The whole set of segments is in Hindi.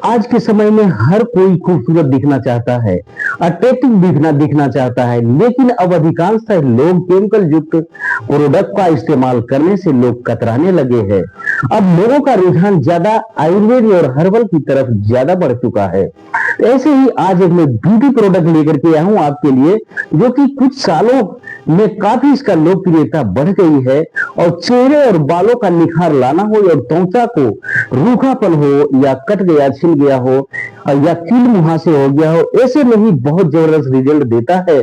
आज के समय में हर कोई खूबसूरत दिखना चाहता है, अट्रैक्टिव दिखना चाहता है, लेकिन अब अधिकांशतः लोग केमिकल युक्त प्रोडक्ट का इस्तेमाल करने से लोग कतराने लगे हैं। अब लोगों का रुझान ज्यादा आयुर्वेद और हर्बल की तरफ ज्यादा बढ़ चुका है। ऐसे ही आज एक मैं ब्यूटी प्रोडक्ट लेकर के आया हूँ आपके लिए, जो कि कुछ सालों में काफी इसका लोकप्रियता बढ़ गई है और चेहरे और बालों का निखार लाना हो और त्वचा को रूखापन हो या कट गया छिल गया हो या कील मुहासे हो गया हो, ऐसे में ही बहुत जबरदस्त रिजल्ट देता है।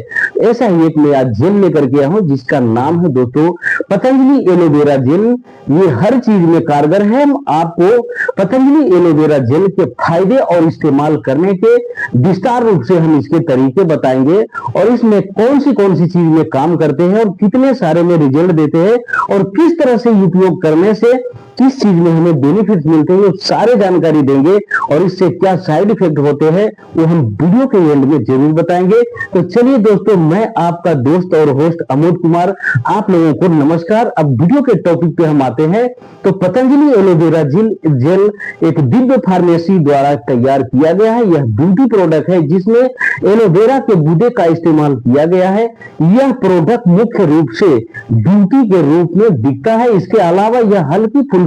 ऐसा ही एक मैं आज जेल लेकर के आया हूँ जिसका नाम है दोस्तों पतंजलि एलोवेरा जेल। ये हर चीज में कारगर है। हम आपको पतंजलि एलोवेरा जेल के फायदे और इस्तेमाल करने के विस्तार रूप से हम इसके तरीके बताएंगे और इसमें कौन सी चीज में काम करते हैं और कितने सारे में रिजल्ट देते हैं और किस तरह से उपयोग करने से किस चीज में हमें बेनिफिट मिलते हैं, वो सारे जानकारी देंगे और इससे क्या साइड इफेक्ट होते हैं वो हम वीडियो के एंड में जरूर बताएंगे। तो चलिए दोस्तों, मैं आपका दोस्त और होस्ट अमोद कुमार आप लोगों को नमस्कार। अब वीडियो के टॉपिक पे हम आते हैं। तो पतंजलि एलोवेरा जेल एक दिव्य फार्मेसी द्वारा तैयार किया गया है। यह ब्यूटी प्रोडक्ट है जिसमें एलोवेरा के गूदे का इस्तेमाल किया गया है। यह प्रोडक्ट मुख्य रूप से ब्यूटी के रूप में बिकता है। इसके अलावा यह हल्की फुल्की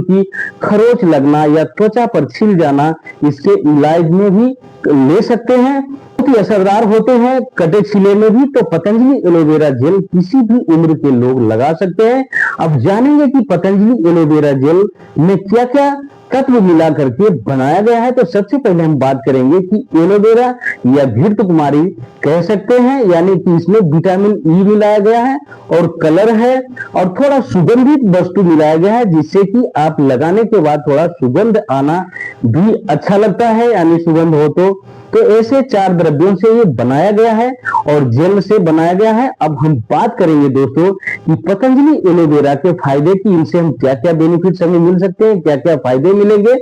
खरोच लगना या त्वचा पर छिल जाना इसके इलाज में भी ले सकते हैं। बहुत ही असरदार होते हैं कटे छिले में भी। तो पतंजलि एलोवेरा जेल किसी भी उम्र के लोग लगा सकते हैं। अब जानेंगे कि पतंजलि एलोवेरा जेल में क्या क्या तत्व मिला करके बनाया गया है। तो सबसे पहले हम बात करेंगे कि एलोवेरा या घृत कुमारी कह सकते हैं, यानी कि इसमें विटामिन ई मिलाया गया है और कलर है और थोड़ा सुगंधित वस्तु मिलाया गया है जिससे कि आप लगाने के बाद थोड़ा सुगंध आना भी अच्छा लगता है, यानी सुगंध हो तो ऐसे 4 द्रव्यों से ये बनाया गया है और जेल से बनाया गया है। अब हम बात करेंगे दोस्तों कि पतंजलि एलोवेरा के फायदे की, इनसे हम क्या क्या बेनिफिट्स हमें मिल सकते हैं, क्या क्या फायदे मिलेंगे।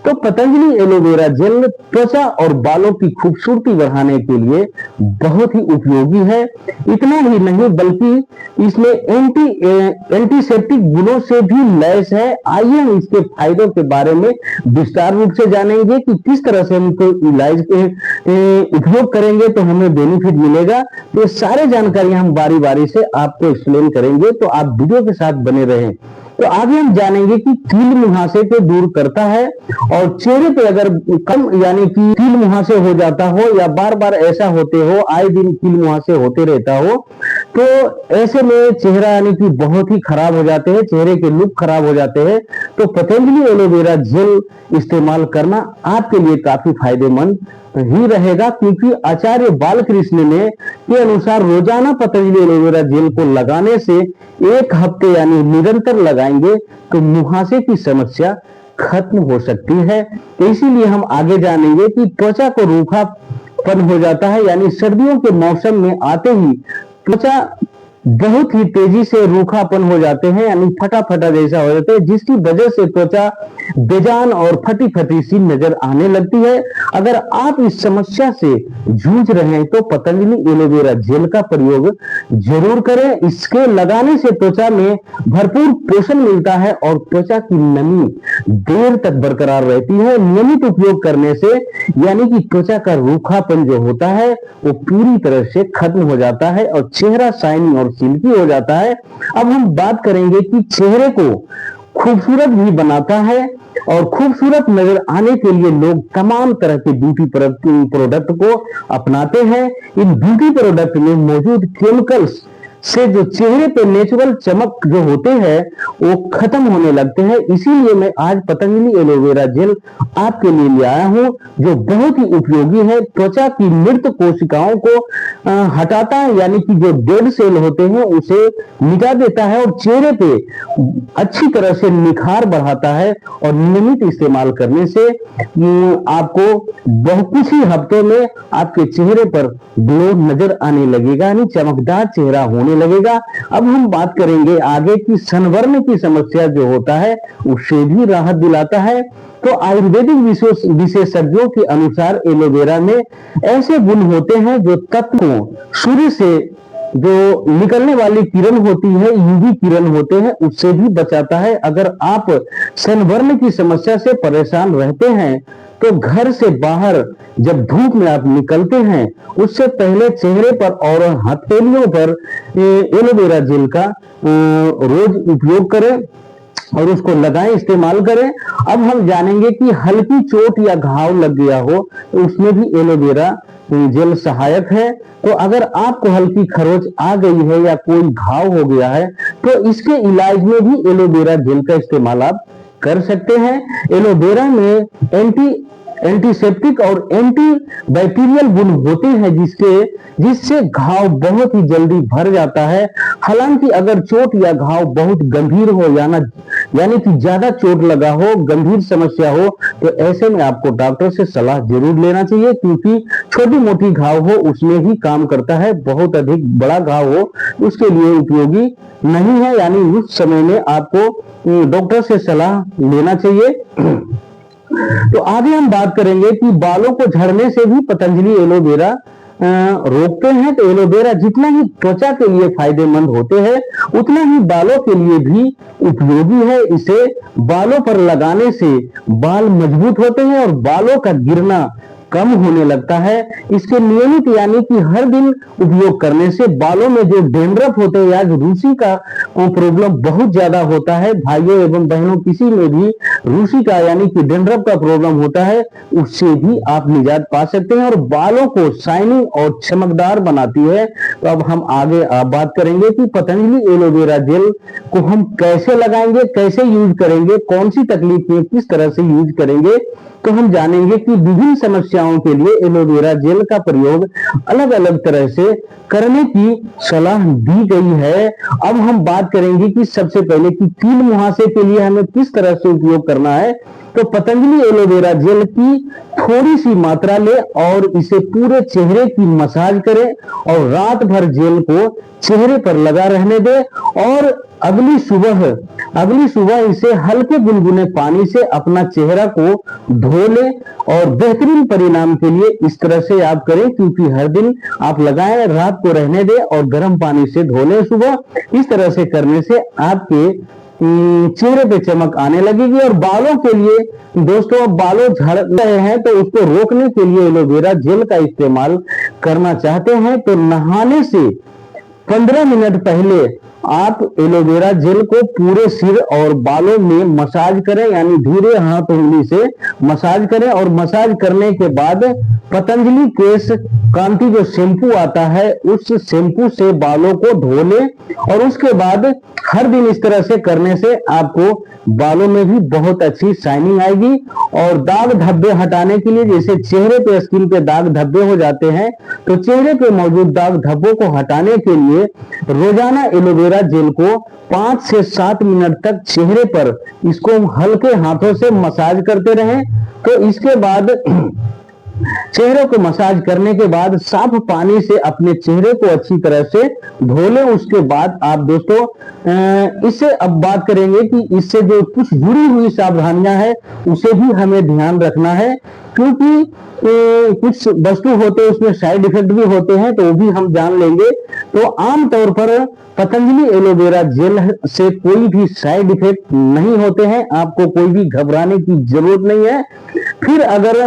तो पतंजलि एलोवेरा जेल त्वचा और बालों की खूबसूरती बढ़ाने के लिए बहुत ही उपयोगी है। इतना ही नहीं बल्कि इसमें एंटीसेप्टिक गुणों से भी लैस है। आइए हम इसके फायदों के बारे में विस्तार रूप से जानेंगे कि किस तरह से हमको इलाज के उपयोग करेंगे तो हमें बेनिफिट मिलेगा। तो ये सारे जानकारी हम बारी बारी से आपको एक्सप्लेन करेंगे, तो आप वीडियो के साथ बने रहें। तो आगे हम जानेंगे कि कील मुहासे को दूर करता है और चेहरे पे अगर कम यानी कि कील मुहासे हो जाता हो या बार बार ऐसा होते हो, आए दिन कील मुहासे होते रहता हो, तो ऐसे में चेहरा यानी कि बहुत ही खराब हो जाते हैं, चेहरे के लुक खराब हो जाते हैं। तो पतंजलि एलोवेरा जेल इस्तेमाल करना आपके लिए काफी फायदेमंद ही रहेगा, क्योंकि आचार्य बालकृष्ण ने के अनुसार रोजाना पतंजलि एलोवेरा जेल को लगाने से 1 हफ्ते यानी निरंतर लगाएंगे तो मुहासे की समस्या खत्म हो सकती है। तो इसीलिए हम आगे जानेंगे कि त्वचा को रूखापन हो जाता है, यानी सर्दियों के मौसम में आते ही त्वचा बहुत ही तेजी से रूखापन हो जाते हैं, यानी फटा फटा जैसा हो जाता है, जिसकी वजह से त्वचा बेजान और फटी फटी सी नजर आने लगती है। अगर आप इस समस्या से जूझ रहे हैं तो पतंजलि एलोवेरा जेल का प्रयोग जरूर करें। इसके लगाने से त्वचा में भरपूर पोषण मिलता है और त्वचा की नमी देर तक बरकरार रहती है। नियमित उपयोग करने से यानी कि त्वचा का रूखापन जो होता है वो पूरी तरह से खत्म हो जाता है और चेहरा शाइनिंग और सिल्की हो जाता है। अब हम बात करेंगे कि चेहरे को खूबसूरत भी बनाता है और खूबसूरत नजर आने के लिए लोग तमाम तरह के ब्यूटी प्रोडक्ट को अपनाते हैं। इन ब्यूटी प्रोडक्ट में मौजूद केमिकल्स से जो चेहरे पे नेचुरल चमक जो होते हैं वो खत्म होने लगते हैं। इसीलिए मैं आज पतंजलि एलोवेरा जेल आपके लिए ले आया हूं, जो बहुत ही उपयोगी है। त्वचा की मृत कोशिकाओं को हटाता है, यानी कि जो डेड सेल होते हैं उसे मिटा देता है और चेहरे पे अच्छी तरह से निखार बढ़ाता है। और नियमित इस्तेमाल करने से आपको बहुत कुछ ही हफ्तों में आपके चेहरे पर ग्लो नजर आने लगेगा, यानी चमकदार चेहरा होने लगेगा। अब हम बात करेंगे आगे की सनबर्न की समस्या जो होता है उससे भी राहत दिलाता है। तो आयुर्वेदिक विशेषज्ञों के अनुसार एलोवेरा में ऐसे गुण होते हैं जो तत्वों सूर्य से जो निकलने वाली किरण होती है, यूवी किरण होते हैं, उससे भी बचाता है। अगर आप सनबर्न की समस्या से परेशान रहते हैं तो घर से बाहर जब धूप में आप निकलते हैं उससे पहले चेहरे पर और हथेलियों पर एलोवेरा जेल का रोज उपयोग करें और उसको लगाएं, इस्तेमाल करें। अब हम जानेंगे कि हल्की चोट या घाव लग गया हो तो उसमें भी एलोवेरा जेल सहायक है। तो अगर आपको हल्की खरोच आ गई है या कोई घाव हो गया है तो इसके इलाज में भी एलोवेरा जेल का इस्तेमाल आप कर सकते हैं। एलोवेरा में एंटीसेप्टिक और एंटी बैक्टीरियल गुण होते हैं जिससे घाव बहुत ही जल्दी भर जाता है। हालांकि अगर चोट या घाव बहुत गंभीर हो यानी कि ज्यादा चोट लगा हो, गंभीर समस्या हो, तो ऐसे में आपको डॉक्टर से सलाह जरूर लेना चाहिए, क्योंकि छोटी मोटी घाव हो उसमें ही काम करता है, बहुत अधिक बड़ा घाव हो उसके लिए उपयोगी नहीं है। यानी उस समय में आपको डॉक्टर से सलाह लेना चाहिए। तो आगे हम बात करेंगे कि बालों को झड़ने से भी पतंजलि एलोवेरा रोकते हैं। तो एलोवेरा जितना ही त्वचा के लिए फायदेमंद होते हैं उतना ही बालों के लिए भी उपयोगी है। इसे बालों पर लगाने से बाल मजबूत होते हैं और बालों का गिरना कम होने लगता है। इसके नियमित यानी कि हर दिन उपयोग करने से बालों में जो डेंड्रफ होते हैं या रूसी का प्रॉब्लम बहुत ज्यादा होता है, भाइयों एवं बहनों किसी में भी रूसी का यानी कि डेंड्रफ का प्रॉब्लम होता है, उससे भी आप निजात पा सकते हैं और बालों को शाइनिंग और चमकदार बनाती है। तो अब हम आगे बात करेंगे कि पतंजलि एलोवेरा जेल को हम कैसे लगाएंगे, कैसे यूज करेंगे, कौन सी तकलीफ में किस तरह से यूज करेंगे। तो हम जानेंगे कि विभिन्न समस्याओं के लिए एलोवेरा जेल का प्रयोग अलग अलग तरह से करने की सलाह दी गई है। अब हम बात करेंगे कि सबसे पहले कि कील मुहासे के लिए हमें किस तरह से उपयोग करना है। तो पतंजलि एलोवेरा जेल की थोड़ी सी मात्रा ले और इसे पूरे चेहरे की मसाज करें और रात भर जेल को चेहरे पर लगा रहने दे और अगली सुबह इसे हल्के गुनगुने पानी से अपना चेहरा को धो ले और बेहतरीन परिणाम के लिए इस तरह से आप करें, क्योंकि हर दिन आप लगाएं, रात को रहने दे और गर्म पानी से धो ले सुबह। इस तरह से करने से आपके चेहरे पे चमक आने लगेगी। और बालों के लिए दोस्तों, बालों झड़ रहे हैं तो उसको रोकने के लिए एलोवेरा जेल का इस्तेमाल करना चाहते हैं तो नहाने से 15 मिनट पहले आप एलोवेरा जेल को पूरे सिर और बालों में मसाज करें, यानी धीरे हाथ उंगली से मसाज करें और मसाज करने के बाद पतंजलि केश कांति जो शैम्पू आता है उस शैम्पू से बालों को धो लें और उसके बाद हर दिन इस तरह से करने से आपको बालों में भी बहुत अच्छी शाइनिंग आएगी। और दाग धब्बे हटाने के लिए, जैसे चेहरे पे स्किन पे दाग धब्बे हो जाते हैं तो चेहरे पे मौजूद दाग धब्बों को हटाने के लिए रोजाना एलोवेरा जेल को 5 से 7 मिनट तक चेहरे पर इसको हल्के हाथों से मसाज करते रहें। तो इसके बाद चेहरे को मसाज करने के बाद साफ पानी से अपने चेहरे को अच्छी तरह से धो लें। उसके बाद आप दोस्तों इससे अब बात करेंगे कि इससे जो कुछ जुड़ी हुई सावधानियां हैं उसे भी हमें ध्यान रखना है, क्योंकि कुछ वस्तु होते हैं उसमें साइड इफेक्ट भी होते हैं, तो वो भी हम जान लेंगे। तो आमतौर पर पतंजलि एलोवेरा जेल से कोई भी साइड इफेक्ट नहीं होते हैं, आपको कोई भी घबराने की जरूरत नहीं है। फिर अगर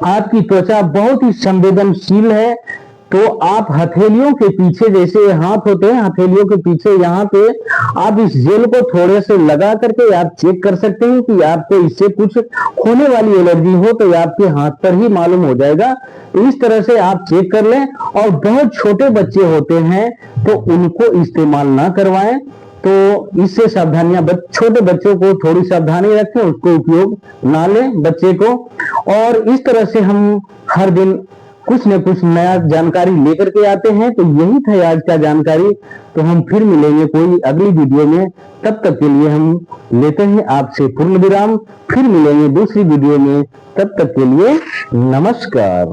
आपकी त्वचा बहुत ही संवेदनशील है तो आप हथेलियों के पीछे, जैसे हाथ होते हैं हथेलियों के पीछे, यहाँ पे आप इस जेल को थोड़े से लगा करके आप चेक कर सकते हैं कि आपको इससे कुछ होने वाली एलर्जी हो तो आपके हाथ पर ही मालूम हो जाएगा। तो इस तरह से आप चेक कर लें। और बहुत छोटे बच्चे होते हैं तो उनको इस्तेमाल ना करवाएं, तो इससे सावधानियां, छोटे बच्चों को थोड़ी सावधानी रखें, उसको उपयोग ना लें बच्चे को। और इस तरह से हम हर दिन कुछ न कुछ नया जानकारी लेकर के आते हैं। तो यही था आज का जानकारी। तो हम फिर मिलेंगे कोई अगली वीडियो में, तब तक के लिए हम लेते हैं आपसे पूर्ण विराम। फिर मिलेंगे दूसरी वीडियो में, तब तक के लिए नमस्कार।